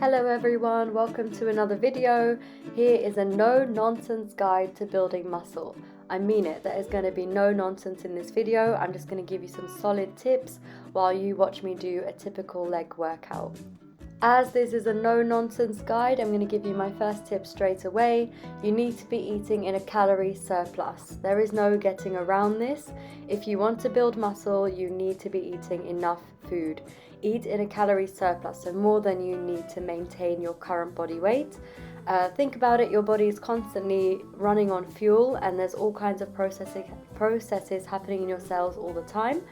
Hello everyone, welcome to another video. Here is a no-nonsense guide to building muscle. I mean it, there is going to be no nonsense in this video. I'm just going to give you some solid tips while you watch me do a typical leg workout. As this is a no-nonsense guide, I'm going to give you my first tip straight away. You need to be eating in a calorie surplus. There is no getting around this. If you want to build muscle, you need to be eating enough food. Eat in a calorie surplus, so more than you need to maintain your current body weight. Think about it, your body is constantly running on fuel and there's all kinds of processes happening in your cells all the time.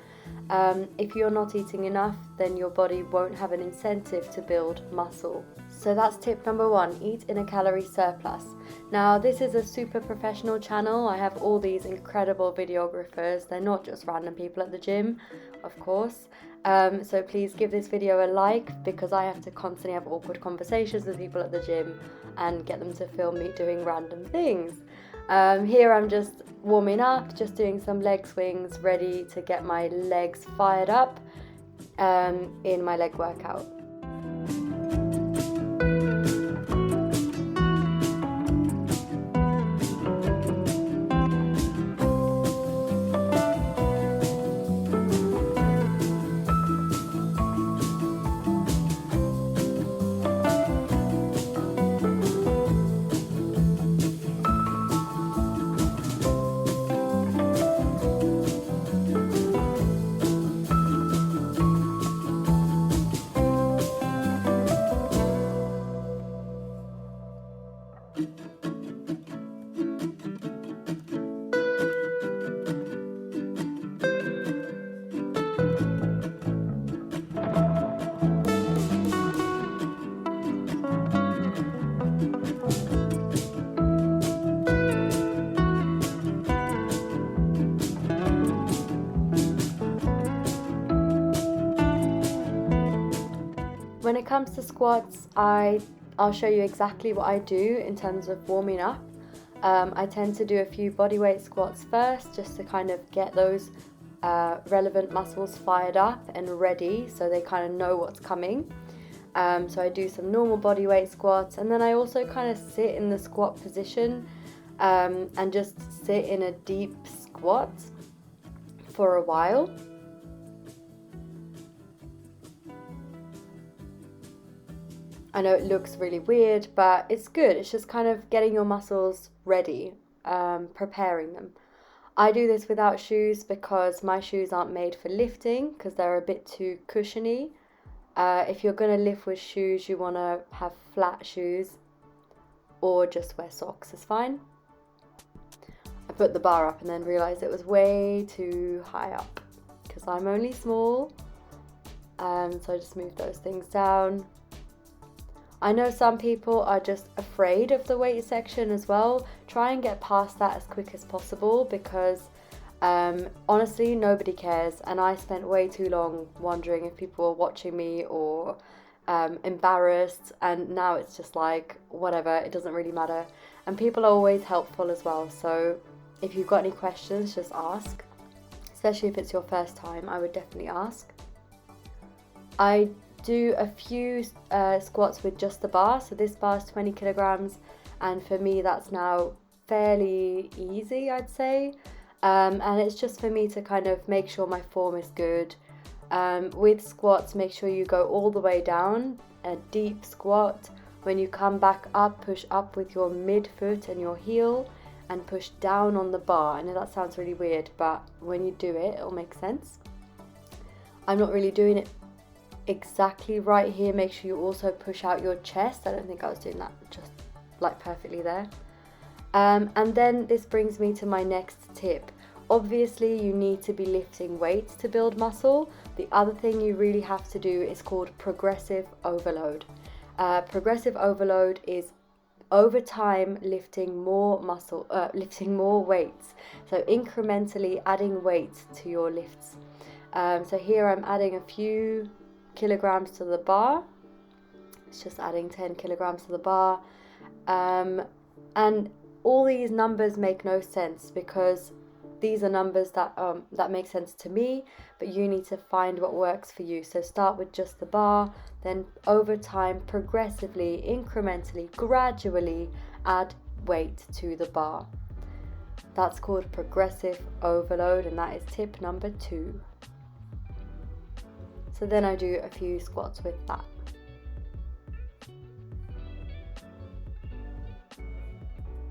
If you're not eating enough, then your body won't have an incentive to build muscle. So that's tip number one, eat in a calorie surplus. Now this is a super professional channel. I have all these incredible videographers. They're not just random people at the gym, of course. So please give this video a like, because I have to constantly have awkward conversations with people at the gym and get them to film me doing random things. Here I'm just warming up, just doing some leg swings, ready to get my legs fired up in my leg workout. When it comes to squats, I'll show you exactly what I do in terms of warming up. I tend to do a few bodyweight squats first, just to kind of get those relevant muscles fired up and ready, so they kind of know what's coming. So I do some normal bodyweight squats, and then I also kind of sit in the squat position and just sit in a deep squat for a while. I know it looks really weird, but it's good. It's just kind of getting your muscles ready, preparing them. I do this without shoes because my shoes aren't made for lifting, because they're a bit too cushiony. If you're going to lift with shoes, you want to have flat shoes, or just wear socks is fine. I put the bar up and then realized it was way too high up because I'm only small, so I just moved those things down. I know some people are just afraid of the weight section as well. Try and get past that as quick as possible, because honestly nobody cares, and I spent way too long wondering if people were watching me or embarrassed, and now it's just like whatever, it doesn't really matter. And people are always helpful as well, so if you've got any questions, just ask. Especially if it's your first time, I would definitely ask. I do a few squats with just the bar. So this bar is 20 kilograms, and for me that's now fairly easy, I'd say. And it's just for me to kind of make sure my form is good. With squats, make sure you go all the way down, a deep squat. When you come back up, push up with your midfoot and your heel, and push down on the bar. I know that sounds really weird, but when you do it, it'll make sense. I'm not really doing it exactly right here. Make sure you also push out your chest. I don't think I was doing that just like perfectly there. And then this brings me to my next tip. Obviously you need to be lifting weights to build muscle. The other thing you really have to do is called progressive overload. Progressive overload is over time lifting more muscle, lifting more weights, so incrementally adding weight to your lifts. So here I'm adding a few kilograms to the bar. It's just adding 10 kilograms to the bar, and all these numbers make no sense, because these are numbers that make sense to me, but you need to find what works for you. So start with just the bar, then over time, progressively, incrementally, gradually add weight to the bar. That's called progressive overload, and that is tip number 2. So then I do a few squats with that.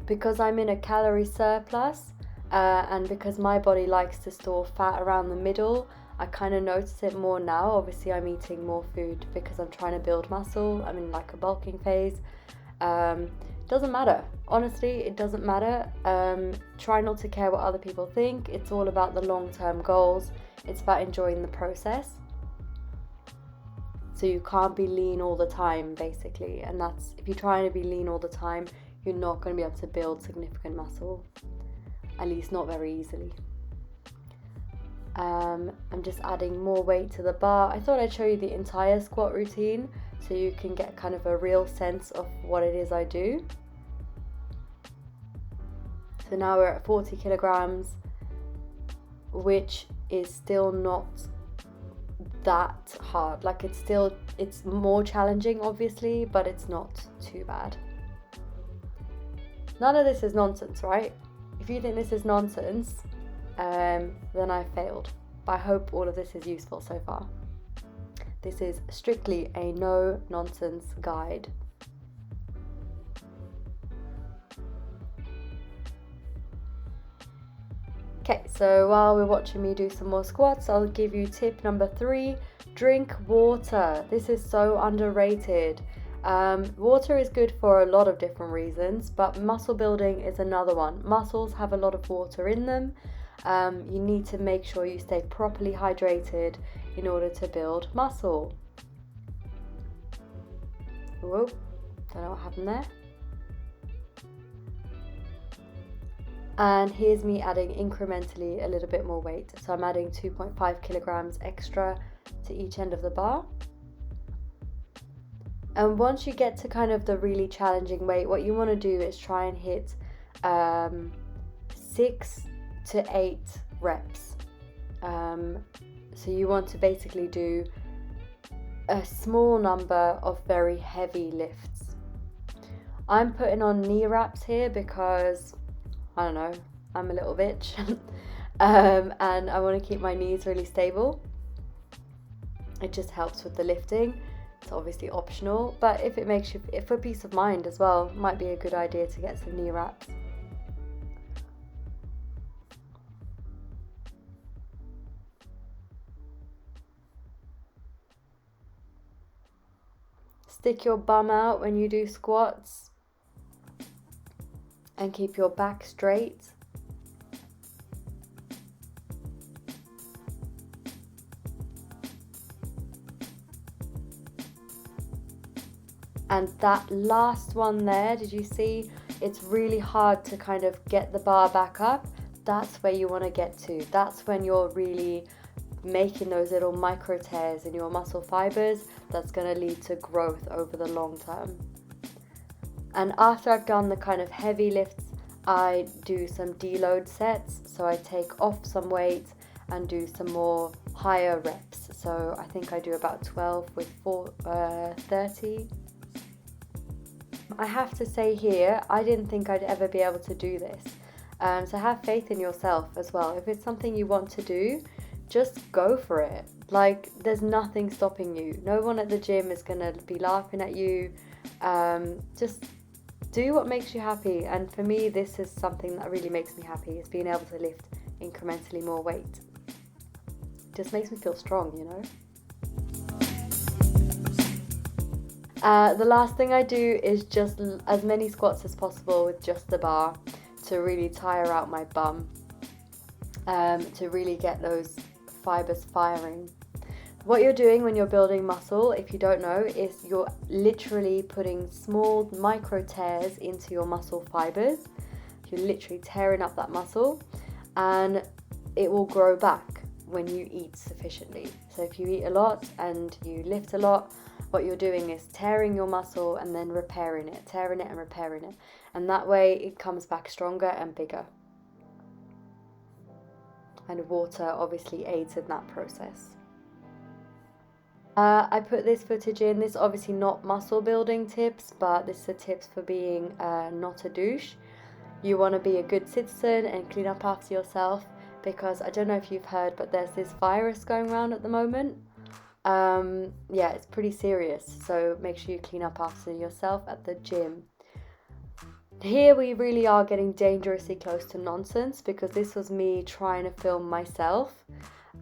Because I'm in a calorie surplus, and because my body likes to store fat around the middle, I kind of notice it more now. Obviously, I'm eating more food because I'm trying to build muscle. I'm in like a bulking phase. Doesn't matter. Honestly, it doesn't matter. Try not to care what other people think. It's all about the long-term goals. It's about enjoying the process. So you can't be lean all the time, basically. And that's, if you're trying to be lean all the time, you're not going to be able to build significant muscle. At least not very easily. I'm just adding more weight to the bar. I thought I'd show you the entire squat routine so you can get kind of a real sense of what it is I do. So now we're at 40 kilograms, which is still not that hard. Like it's more challenging obviously, but it's not too bad. None of this is nonsense, right? If you think this is nonsense, then I failed. But I hope all of this is useful so far. This is strictly a no-nonsense guide. Okay, so while we're watching me do some more squats, I'll give you tip number 3, drink water. This is so underrated. Water is good for a lot of different reasons, but muscle building is another one. Muscles have a lot of water in them. You need to make sure you stay properly hydrated in order to build muscle. Whoa, don't know what happened there. And here's me adding incrementally a little bit more weight. So I'm adding 2.5 kilograms extra to each end of the bar. And once you get to kind of the really challenging weight, what you want to do is try and hit 6 to 8 reps. So you want to basically do a small number of very heavy lifts. I'm putting on knee wraps here because, I don't know, I'm a little bitch. And I want to keep my knees really stable. It just helps with the lifting. It's obviously optional, but if it makes you, for peace of mind as well, might be a good idea to get some knee wraps. Stick your bum out when you do squats and keep your back straight. And that last one there, did you see? It's really hard to kind of get the bar back up. That's where you want to get to. That's when you're really making those little micro tears in your muscle fibers. That's going to lead to growth over the long term. And after I've done the kind of heavy lifts, I do some deload sets. So I take off some weight and do some more higher reps. So I think I do about 12 with 30. I have to say here, I didn't think I'd ever be able to do this. So have faith in yourself as well. If it's something you want to do, just go for it. Like, there's nothing stopping you. No one at the gym is going to be laughing at you. Just do what makes you happy. And for me, this is something that really makes me happy, is being able to lift incrementally more weight. Just makes me feel strong, you know. The last thing I do is just as many squats as possible with just the bar to really tire out my bum, to really get those fibers firing. What you're doing when you're building muscle, if you don't know, is you're literally putting small micro tears into your muscle fibers. You're literally tearing up that muscle, and it will grow back when you eat sufficiently. So if you eat a lot and you lift a lot, what you're doing is tearing your muscle and then repairing it, tearing it and repairing it. And that way it comes back stronger and bigger. And water obviously aids in that process. I put this footage in. This is obviously not muscle building tips, but this is the tips for being not a douche. You want to be a good citizen and clean up after yourself, because I don't know if you've heard, but there's this virus going around at the moment. Yeah, it's pretty serious, so make sure you clean up after yourself at the gym. Here we really are getting dangerously close to nonsense, because this was me trying to film myself,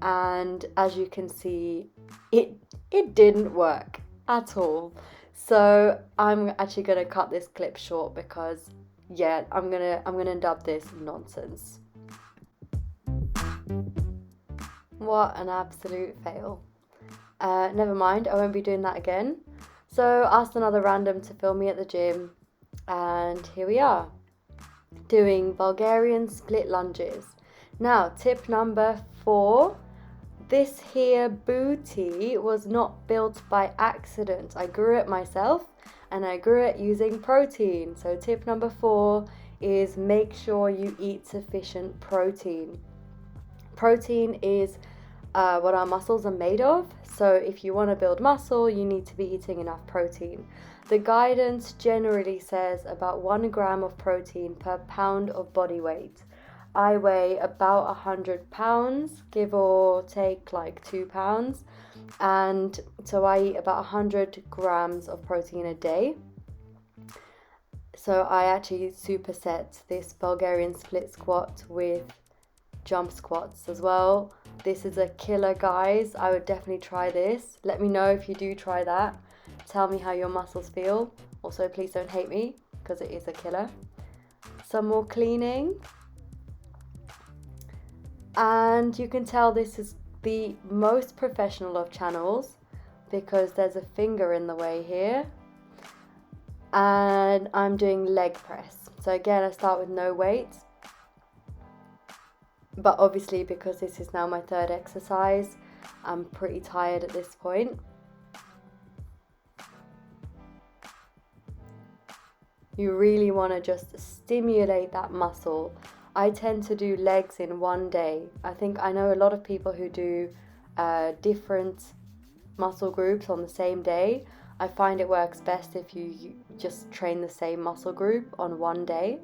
and as you can see, it didn't work at all. So I'm actually gonna cut this clip short, because yeah, I'm gonna dub this nonsense. What an absolute fail. Never mind, I won't be doing that again. So asked another random to film me at the gym, and here we are, doing Bulgarian split lunges. Now, tip number 4, this here booty was not built by accident. I grew it myself, and I grew it using protein. So tip number 4 is make sure you eat sufficient protein. Protein is what our muscles are made of. So if you want to build muscle, you need to be eating enough protein. The guidance generally says about 1 gram of protein per pound of body weight. I weigh about 100 pounds, give or take like 2 pounds. And so I eat about 100 grams of protein a day. So I actually superset this Bulgarian split squat with jump squats as well. This is a killer, guys. I would definitely try this. Let me know if you do try that. Tell me how your muscles feel. Also, please don't hate me, because it is a killer. Some more cleaning. And you can tell this is the most professional of channels, because there's a finger in the way here. And I'm doing leg press. So again, I start with no weights. But obviously, because this is now my 3rd exercise, I'm pretty tired at this point. You really want to just stimulate that muscle. I tend to do legs in one day. I know a lot of people who do different muscle groups on the same day. I find it works best if you just train the same muscle group on one day.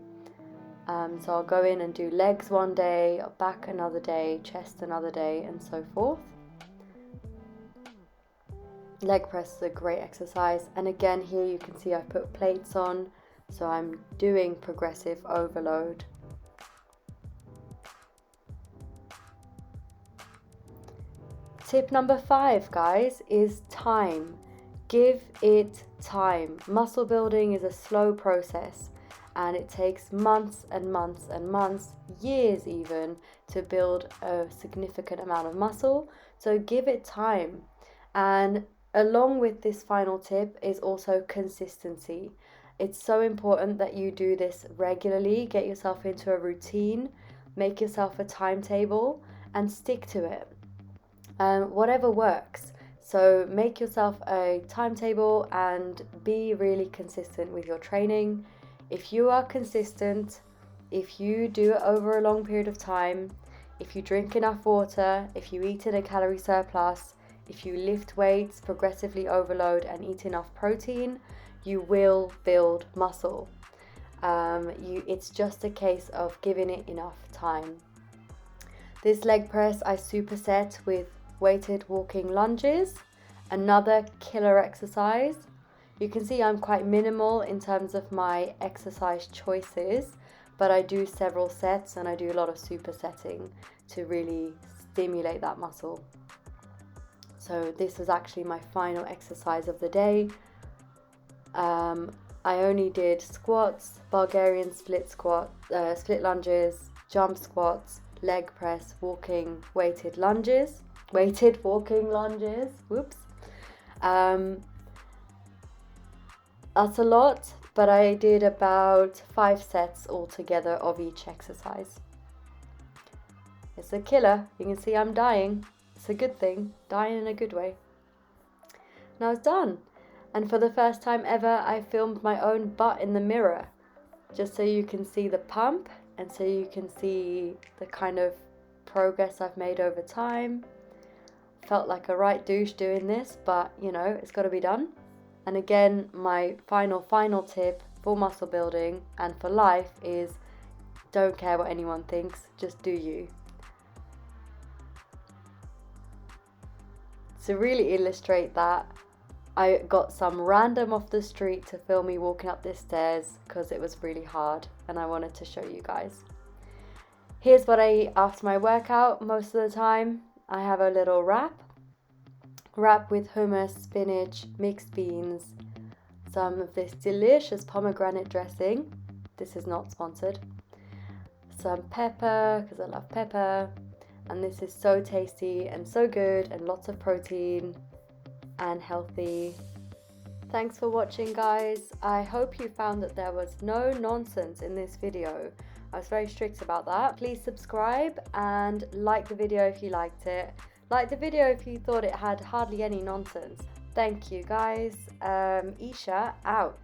So I'll go in and do legs one day, back another day, chest another day, and so forth. Leg press is a great exercise. And again, here you can see I put plates on, so I'm doing progressive overload. Tip number 5, guys, is time. Give it time. Muscle building is a slow process, and it takes months and months and months, years even, to build a significant amount of muscle. So give it time. And along with this final tip is also consistency. It's so important that you do this regularly. Get yourself into a routine, make yourself a timetable, and stick to it. Whatever works. So make yourself a timetable and be really consistent with your training. If you are consistent, if you do it over a long period of time, if you drink enough water, if you eat in a calorie surplus, if you lift weights, progressively overload, and eat enough protein, you will build muscle. It's just a case of giving it enough time. This leg press I superset with weighted walking lunges, another killer exercise. You can see I'm quite minimal in terms of my exercise choices, but I do several sets and I do a lot of supersetting to really stimulate that muscle. So this is actually my final exercise of the day. I only did squats, Bulgarian split lunges, jump squats, leg press, walking, weighted walking lunges. Whoops. That's a lot, but I did about 5 sets altogether of each exercise. It's a killer. You can see I'm dying. It's a good thing. Dying in a good way. Now it's done. And for the first time ever, I filmed my own butt in the mirror, just so you can see the pump and so you can see the kind of progress I've made over time. Felt like a right douche doing this, but you know, it's got to be done. And again, my final tip for muscle building and for life is don't care what anyone thinks, just do you. To really illustrate that, I got some random off the street to film me walking up the stairs because it was really hard and I wanted to show you guys. Here's what I eat after my workout most of the time. I have a little wrap with hummus, spinach, mixed beans, some of this delicious pomegranate dressing. This is not sponsored. Some pepper, because I love pepper. And this is so tasty and so good and lots of protein and healthy. Thanks for watching, guys. I hope you found that there was no nonsense in this video. I was very strict about that. Please subscribe and like the video if you liked it. Like the video if you thought it had hardly any nonsense. Thank you, guys. Isha out.